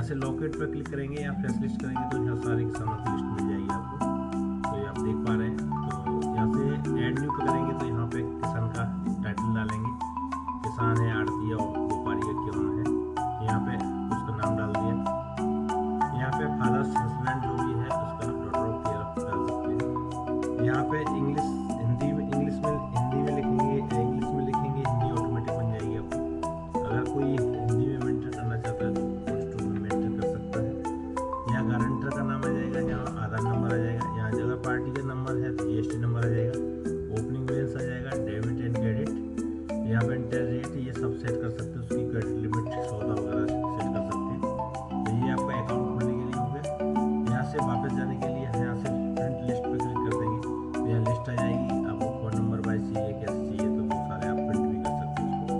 से लोकेट पर क्लिक करेंगे या फ्रेश लिस्ट करेंगे तो यहाँ सारे किसानों की लिस्ट मिल जाएगी आपको। तो ये आप देख पा रहे हैं। तो यहाँ से ऐड न्यू पे करेंगे तो यहाँ पे किसान का टाइटल डालेंगे, किसान है, आड़ती है, व्यापारी है, क्यों है, यहाँ पे उसका नाम डाल दिया। यहाँ पे फादर्स हस्बैंड जो भी है उसका डॉटर ऑफ केयर डाल सकते हैं। यहाँ पे इंग्लिश हिंदी में लिखेंगे, इंग्लिश में लिखेंगे, हिंदी ऑटोमेटिक बन जाएगी आपको। अगर कोई हिंदी में मेंशन करना चाहता है तो पोस्ट में मेंशन कर सकता है। यहाँ गारंटर का नाम आ जाएगा, यहाँ आधार नंबर आ जाएगा, यहाँ अगर पार्टी का नंबर है तो जीएसटी नंबर आ जाएगा, ओपनिंग बैलेंस आ जाएगा, डेबिट एंड क्रेडिट, यहाँ पे इंटरेस्ट रेट ये सब सेट कर सकते हैं, उसकी क्रेडिट लिमिट सौदा वगैरह सेट कर सकते हैं। तो ये आपका अकाउंट खोलने के लिए हो गया। यहाँ से वापस जाने के लिए यहाँ से प्रिंट लिस्ट पे क्लिक कर देंगे तो यहाँ लिस्ट आ जाएगी। आपको फोन नंबर वाइज चाहिए, कैसे चाहिए, तो वो सारे आप प्रिंट भी कर सकते हैं उसको।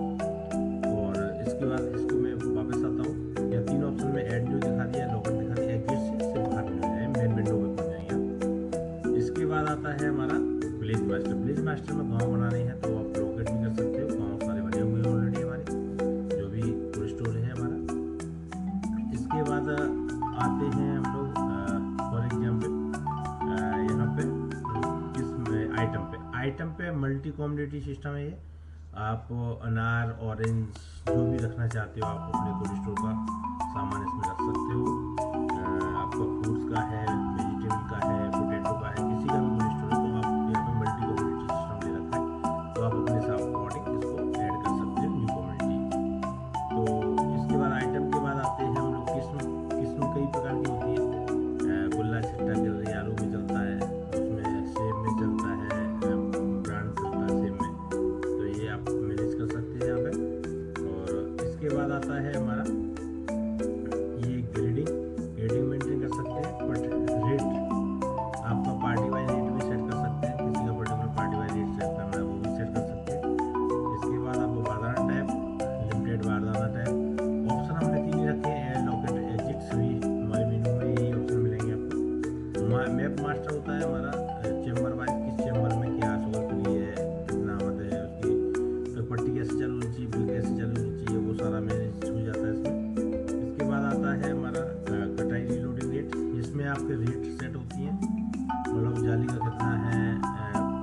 और इसके बाद इसको मैं वापस आता हूँ। यहाँ 3 ऑप्शन में ऐड न्यू दिखा दिया, लॉगिन दिखा दिया, एग्जिट से बाहर नहीं हो जाए, मेन विंडो पे पहुँच जाएंगे। इसके बाद आता है हमारा विलेज मास्टर। विलेज मास्टर में गाँव बनाने हैं तो आप लोकेट भी कर सकते हो। गाँव सारे बने हुए हैं ऑलरेडी हमारे, जो भी कोल्ड स्टोर है हमारा। इसके बाद आते हैं हम लोग फॉर एग्जाम्पल यहाँ पे किस आइटम पे मल्टी कॉमोडिटी सिस्टम है ये। आप अनार, ऑरेंज जो भी रखना चाहते हो आप अपने कोल्ड स्टोर का सामान इसमें रख सकते हो। आपका फ्रूट्स का है, वेजिटेबल का है, पोटैटो का है, किसी का भी कोल्ड स्टोर है तो आप यहाँ पे मल्टी कॉमोडिटी सिस्टम दे रखा है, तो आप अपने हिसाब अकॉर्डिंग इसको ऐड कर सकते हैं न्यू कॉमोडिटी। तो इसके बाद आइटम के बाद आते हैं हम लोग किस्म कई प्रकार की होती है। गुल्ला छिट्टा चल रही है, आलू में चलता है, उसमें सेब में चलता है, ब्रांड चलता है सेब में, तो ये आप मैनेज कर सकते हैं यहाँ पे। और इसके बाद आता है हमारा ये ग्रेडिंग मेंटेन कर सकते हैं। बट रेट आपका पार्टी वाइज रेट भी सेट कर सकते हैं, किसी का particular party wise rate set करना है वो भी सेट कर सकते हैं। इसके बाद आपको बारदाना टाइप, लिमिटेड बारदाना टाइप, ऑप्शन हमने 3 ही रखे हैं, लोकेट, एग्जिट, सभी हमारे मेनू में यही ऑप्शन मिलेंगे आपको। मैप मास्टर होता है हमारा चेंबर वाइज, किस चेंबर में क्या शुगर फ्री है, कितना आमद है, उसकी पट्टी कैसे चालू होनी चाहिए, बिल कैसे चालू होनी चाहिए, वो सारा मैनेज हो जाता है इसमें। इसके बाद आता है हमारा कटाई रीलोडिंग रेट, इसमें आपके रेट सेट होती हैं, मतलब जाली का कितना है,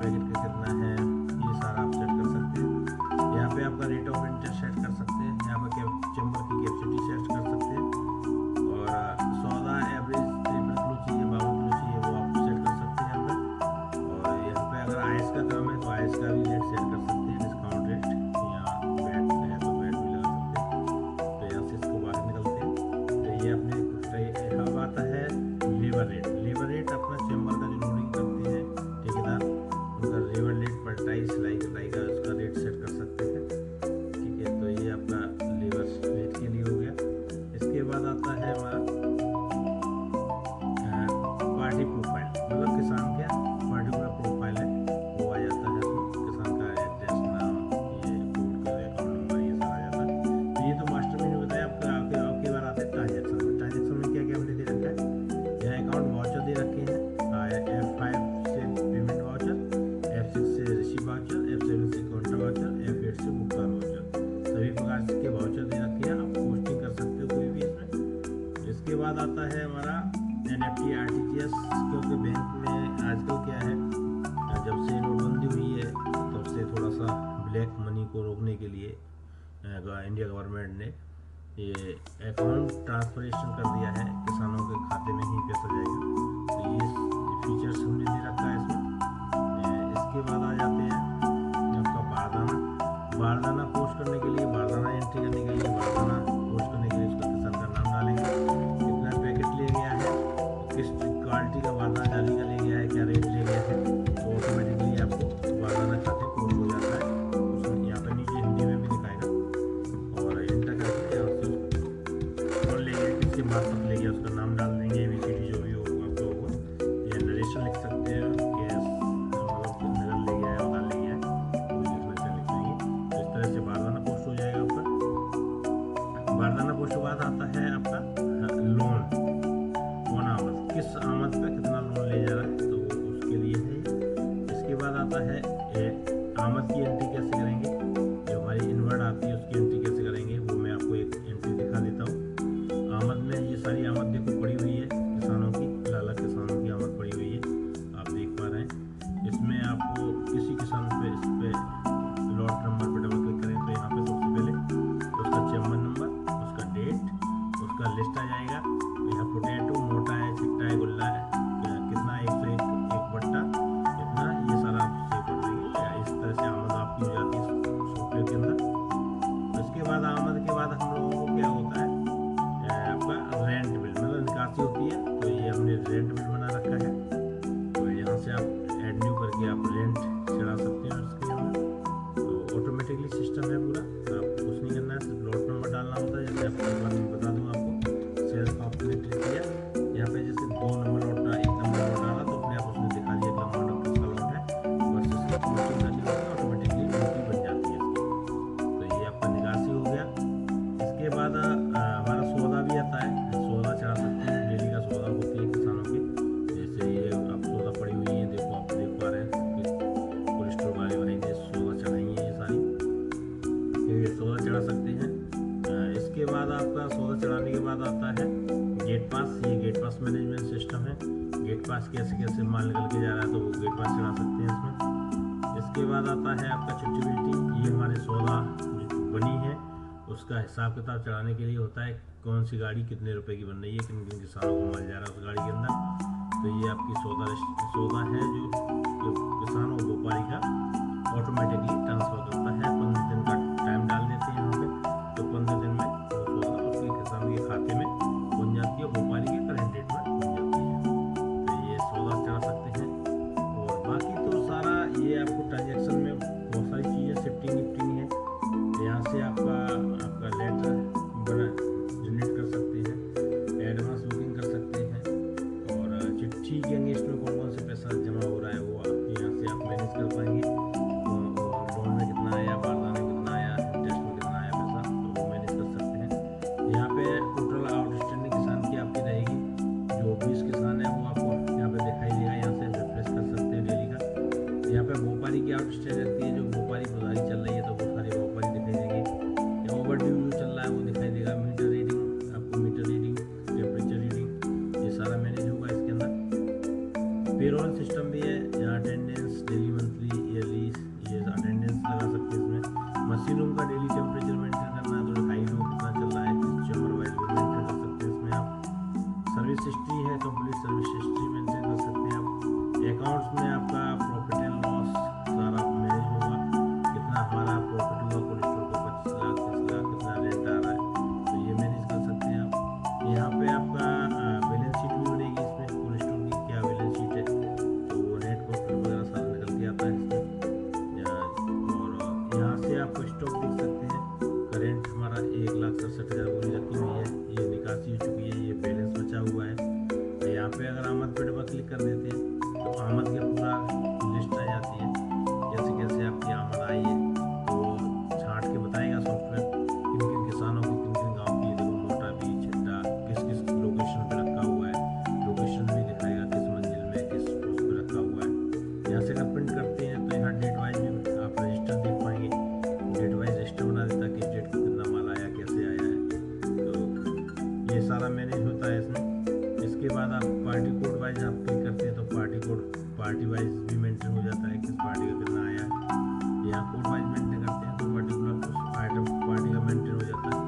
पैकेट का कितना है, ये सारा आप सेट कर सकते हैं। यहाँ पे आपका रेट ऑफ इंटरेस्ट सेट कर सकते हैं, यहाँ पर चेंबर की कैपेसिटी सेट कर सकते हैं, और सौदा एवरेज 53 किलो चाहिए, 52 किलो चाहिए, वो आप सेट कर सकते हैं यहाँ पे। और यहाँ पे अगर आइस का काम है तो आइस का भी रेट सेट कर सकते हैं, डिस्काउंट रेट, या वैट है तो वैट भी लगा सकते हैं। तो यहाँ से इसको बाहर निकलते हैं। तो ये अपने अब आता है लेबर रेट। लेबर रेट अपना चेंबर का जो लोडिंग करते हैं ठेकेदार, उनका लेबर रेट पलटाई सिलाई कटाई का उसका रेट सेट कर सकते हैं। ठीक है, तो ये आपका लेबर रेट के लिए हो गया। इसके बाद आता है हमारा पार्टी प्रोफाइल, मतलब किसान क्या पर्टिकुलर प्रोफाइल है वो आ जाता है इसमें, किसान का एड्रेस, नाम, ये कोड का अकाउंट नंबर, ये सारा आ जाता है। तो ये तो मास्टर में जो बताया आपका। आपके बार आते हैं ट्रांजेक्शन में। ट्रांजेक्शन में क्या क्या हमने दे रखा है, यहाँ अकाउंट वाउचर दे रखे हैं, F5 से पेमेंट वाउचर, F6 से रिसीव वाउचर, F7 से काउंटर वाउचर, F8 से भुगतान वाउचर, सभी प्रकार के वाउचर दे रखे हैं। आप पोस्टिंग कर सकते हो कोई भी इसमें। इसके बाद आता है हमारा NFT RTGS, क्योंकि बैंक में आजकल क्या है, जब से नोटबंदी हुई है तब से थोड़ा सा ब्लैक मनी को रोकने के लिए इंडिया गवर्नमेंट ने ये अकाउंट ट्रांसफरेशन कर दिया है, किसानों के खाते में ही पैसा जाएगा। तो ये फीचर्स हमने दे रखा है इसमें। इसके बाद आ जाते हैं आपका बारदाना पोस्ट करने के लिए, बारदाना एंट्री करने के लिए, बारदाना पोस्ट करने के लिए उसका किसान का नाम डालेंगे, कितना पैकेट ले गया है, किस क्वालिटी का बारदाना जाली का ले गया है, क्या रेट ले गया है, तो ऑटोमेटिकली आपको बारदाना खाते पोस्ट हो जाता है। उसमें यहाँ पे नीचे हिंदी में भी दिखाएगा, और इंटर करके यहाँ से कौन ले गया, किसके मार्फत ले गया, उसका नाम डाल देंगे, ABCD जो भी होगा आपका होगा। या नरेशन लिख सकते हैं, गैस मतलब नगर ले गया है, उधर ले गया है, कोई नरेशन लिख देंगे। तो इस तरह से बारदाना पोस्ट हो जाएगा ऊपर। बारदाना पोस्ट के बाद आता है आपका लोन, कौन आमद, किस आमद पे कितना लोन ले जा रहा है, तो उसके लिए है। इसके बाद आता है आमद की एंट्री कैसे करेंगे, जो हमारी इनवर्ड आती है उसकी एंट्री कैसे करेंगे, वो मैं आपको एक एंट्री दिखा देता हूँ। आमद में ये उसका लिस्ट आ जाएगा। यहाँ पोटैटो मोटा है, छिट्टा है, गुल्ला है, कितना 101 एक बट्टा कितना, ये सारा आप सेव कर लेंगे। इस तरह से आमद आपकी हो जाती है सॉफ्टवेयर के अंदर। उसके बाद आमद के बाद हम लोगों को क्या होता है, आपका रेंट बिल मतलब निकासी होती है। तो ये हमने रेंट बिल बना रखा है, तो यहाँ से आप ऐड न्यू करके आप रेंट चढ़ा सकते हैं उसके अंदर। तो ऑटोमेटिकली सिस्टम है पूरा, आपको कुछ नहीं करना है, सिर्फ लॉट नंबर डालना होता है। जैसे आपको एक बार मैं बता दूँ आपको, सेल्स का आपने क्लिक किया, यहाँ पे जैसे 2 नंबर लॉट डाला, 1 नंबर लॉट डाला तो अपने आप उसने दिखा दिया कि अमाउंट किसका लॉट है, बस इसकी पोस्टिंग करनी होती है, ऑटोमेटिकली ड्यूटी बन जाती है इसकी। तो ये आपका निकासी हो गया। इसके बाद हमारा सौदा भी आता है, सौदा चढ़ा सकते हैं, डेली का सौदा होती है किसानों की। जैसे ये अब सौदा पड़ी हुई है, देखो आप देख पा रहे हैं कोल्ड स्टोर वाले भाई ने सौदा चढ़ाई है ये सारी, ये सौदा चढ़ा सकते हैं। इसके बाद आपका सौदा चढ़ाने के बाद आता है गेट पास। ये गेट पास मैनेजमेंट सिस्टम है, गेट पास कैसे कैसे माल निकल के जा रहा है तो वो गेट पास चढ़ा सकते हैं इसमें। इसके बाद आता है आपका चिट्ठी, ये हमारे सौदा जो बनी है उसका हिसाब किताब चढ़ाने के लिए होता है, कौन सी गाड़ी कितने रुपए की बन रही है, किन किन किसानों को माल जा रहा है उस गाड़ी के अंदर। तो ये आपकी सौदा है जो किसान और व्यापारी का ऑटोमेटिकली ट्रांसफ़र करता है। 15 दिन का टाइम डाल देते हैं यहाँ पे, तो 15 दिन में वो सौदा उसके किसान के खाते में पहुँच जाती है, व्यापारी के करंट रेट में पहुँच जाती है। तो ये सौदा चढ़ा सकते हैं। और बाकी तो सारा ये आपको ट्रांजेक्शन में बहुत सारी चीज़ें शिफ्टिंग विफ्टिंग है, यहाँ से आपका लेटर बना जनरेट कर सकते हैं, एडवांस बुकिंग कर सकते हैं, और चिट्ठी के अगेंस्ट में कौन कौन से पैसा जमा हो रहा है वो आपके यहाँ से आप मैनेज कर पाएंगे। लोन में कितना आया, बारदाने में कितना आया, इंटरेस्ट में कितना आया पैसा, तो वो मैनेज कर सकते हैं। यहाँ पे टोटल आउटस्टैंडिंग किसान की आपकी रहेगी, जो 20 किसान है वो आपको यहाँ पे दिखाई देगा, यहाँ से रिफ्रेश कर सकते हैं डेली का। यहाँ पे व्यापारी की आउटस्टैंडिंग रहती है, जो व्यापारी बाजारी चल रही है तो वो सारी व्यापारी दिखाई देंगे। ओवर ड्यू चल रहा है वो दिखाई देगा, मीटर रीडिंग, आपको मीटर रीडिंग, टेम्परेचर रीडिंग, ये सारा मैनेज होगा इसके अंदर। पेरोल सिस्टम भी है, यहाँ अटेंडेंस डेली, मंथली, ईयरली, ये अटेंडेंस लगा सकते हैं इसमें। मशीन रूम का डेली टेम्परेचर मेंटेन करना है तो दिखाई दो कितना चल रहा है, चैम्बर वाइज भी मेंटेन कर सकते हैं इसमें आप। सर्विस हिस्ट्री है, कंप्लीट सर्विस हिस्ट्री मेंटेन कर सकते हैं आप। अकाउंट्स में आपका प्रॉफिट एंड लॉस सारा मैनेज होगा, कितना हमारा प्रॉफिट हुआ, कोल्ड स्टोर को 25 लाख 30 लाख कितना रेंट आ रहा है, तो ये मैनेज कर सकते हैं आप। यहाँ पे आपका बैलेंस शीट भी बनेगी इसमें, कोल्ड स्टोर की क्या बैलेंस शीट है, तो वो नेट प्रॉफिट वगैरह सारा निकल के आता है इसमें। और यहाँ से आपको स्टॉक देख सकते हैं, करेंट हमारा 1,67,000 बोली रखी हुई है, ये निकासी हो चुकी है, ये बैलेंस बचा हुआ है। तो यहाँ पे अगर आमद पे डबल क्लिक कर देते हैं तो आमद के पूरा लिस्ट आ जाती है, कैसे कैसे आपकी आमद आई है, तो छांट के बताएगा सॉफ्टवेयर किन किन किसानों की, किन किन गाँव की, देखो मोटा भी, छिट्टा, किस किस लोकेशन पे रखा हुआ है, लोकेशन भी दिखाएगा किस मंजिल में, किस उस पर रखा हुआ है। यहाँ से अगर प्रिंट करते हैं तो यहाँ डेट वाइज भी आप रजिस्टर देख पाएंगे, डेट वाइज रजिस्टर बना देता है कि डेट को कितना माल आया, कैसे आया है, तो ये सारा मैनेज होता है इसमें। इसके बाद आप पार्टी कोड वाइज आप क्लिक करते हैं तो पार्टी कोड पार्टी वाइज भी मेंटेन हो जाता है, किस पार्टी का कितना आया है। यहाँ कोड वाइज मेंटेन करते हैं तो पर्टिकुलर उस आइटम पार्टी का मेंटेन हो जाता है।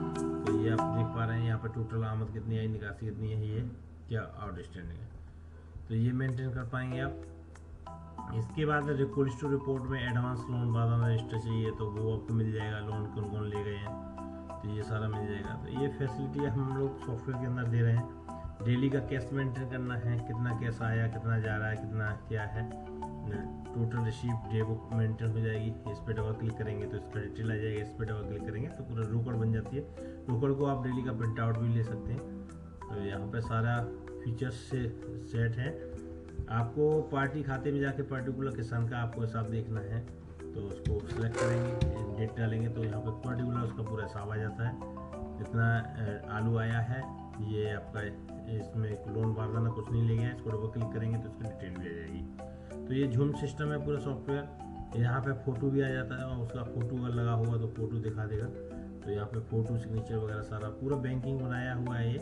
तो ये आप देख पा रहे हैं यहाँ पर टोटल आमद कितनी आई, निकासी कितनी है, ये क्या आउटस्टैंडिंग है, तो ये मेंटेन कर पाएंगे आप। इसके बाद कोल्ड स्टोर रिपोर्ट में एडवांस लोन बारदाना रजिस्टर चाहिए तो वो आपको मिल जाएगा, लोन कौन कौन ले गए हैं, तो ये सारा मिल जाएगा। तो ये फैसिलिटी हम लोग सॉफ्टवेयर के अंदर दे रहे हैं। डेली का कैश मेंटेन करना है, कितना कैश आया, कितना जा रहा है, कितना क्या है, total receipt day book maintain हो जाएगी। इस पर डबल क्लिक करेंगे तो इसका डिटेल आ जाएगा, इस पर डबल क्लिक करेंगे तो पूरा रोकड़ बन जाती है। रोकड़ को आप डेली का प्रिंट आउट भी ले सकते हैं। तो यहाँ पे सारा फीचर्स से सेट है। आपको पार्टी खाते में जाके पर्टिकुलर किसान का आपको हिसाब देखना है तो उसको सेलेक्ट करेंगे, डेट डालेंगे तो यहाँ पे पर्टिकुलर उसका पूरा हिसाब आ जाता है, जितना आलू आया है, ये आपका इसमें लोन बारदाना कुछ नहीं ले गया, इसको डबल क्लिक करेंगे तो इसकी डिटेल भी आ जाएगी। तो ये झूम सिस्टम है पूरा सॉफ्टवेयर। यहाँ पे फ़ोटो भी आ जाता है और उसका फ़ोटो अगर लगा हुआ तो फ़ोटो दिखा देगा। तो यहाँ पे फ़ोटो सिग्नेचर वगैरह सारा पूरा बैंकिंग बनाया हुआ है। ये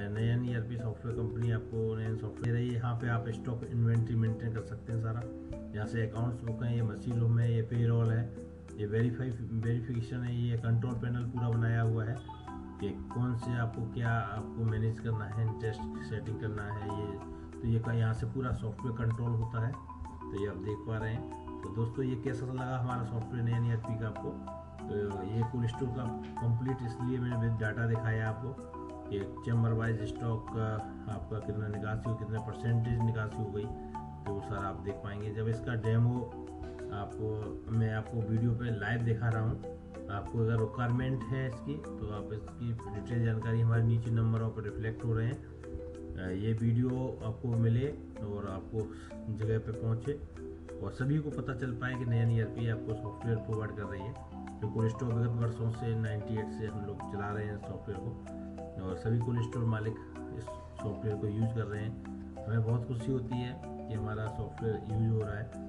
नयन ERP सॉफ्टवेयर कंपनी आपको नयन सॉफ्टवेयर है। यहाँ पे आप स्टॉक इन्वेंट्री मेंटेन कर सकते हैं सारा। यहाँ से अकाउंट्स बुक है, ये मशीन रूम है, ये पेरोल है, ये वेरिफिकेशन है, ये कंट्रोल पैनल पूरा बनाया हुआ है। कि कौन से आपको मैनेज करना है, इंटरेस्ट सेटिंग करना है। ये तो ये यहाँ से पूरा सॉफ्टवेयर कंट्रोल होता है। तो ये आप देख पा रहे हैं। तो दोस्तों ये कैसा लगा हमारा सॉफ्टवेयर नयन ERP का आपको। तो ये कोल्ड स्टोर का कंप्लीट इसलिए मैंने विद डाटा दिखाया आपको कि चैम्बर वाइज स्टॉक आपका कितना निकासी हो, कितना परसेंटेज निकासी हो गई, तो वो सारा आप देख पाएंगे। जब इसका डेमो मैं आपको वीडियो पे लाइव दिखा रहा हूँ। आपको अगर रिक्वायरमेंट है इसकी तो आप इसकी डिटेल जानकारी हमारे नीचे नंबरों पर रिफ्लेक्ट हो रहे हैं। ये वीडियो आपको मिले और आपको जगह पे पहुँचे और सभी को पता चल पाए कि नयन ERP आपको सॉफ्टवेयर प्रोवाइड कर रही है, जो कोल्ड स्टोर विगत वर्षों से 98 से हम लोग चला रहे हैं सॉफ्टवेयर को, और सभी कोल्ड स्टोर मालिक इस सॉफ्टवेयर को यूज़ कर रहे हैं। हमें बहुत खुशी होती है कि हमारा सॉफ्टवेयर यूज हो रहा है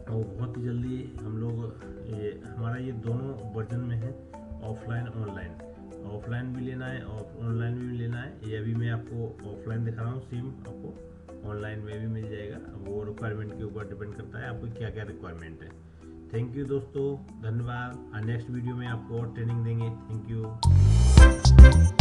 और बहुत ही जल्दी हम लोग हमारा ये दोनों वर्जन में है, ऑफलाइन ऑनलाइन। ऑफलाइन भी लेना है और ऑनलाइन भी लेना है। ये अभी मैं आपको ऑफलाइन दिखा रहा हूँ, सेम आपको ऑनलाइन में भी मिल जाएगा। वो रिक्वायरमेंट के ऊपर डिपेंड करता है आपको क्या क्या रिक्वायरमेंट है। थैंक यू दोस्तों, धन्यवाद। नेक्स्ट वीडियो में आपको और ट्रेनिंग देंगे। Thank you.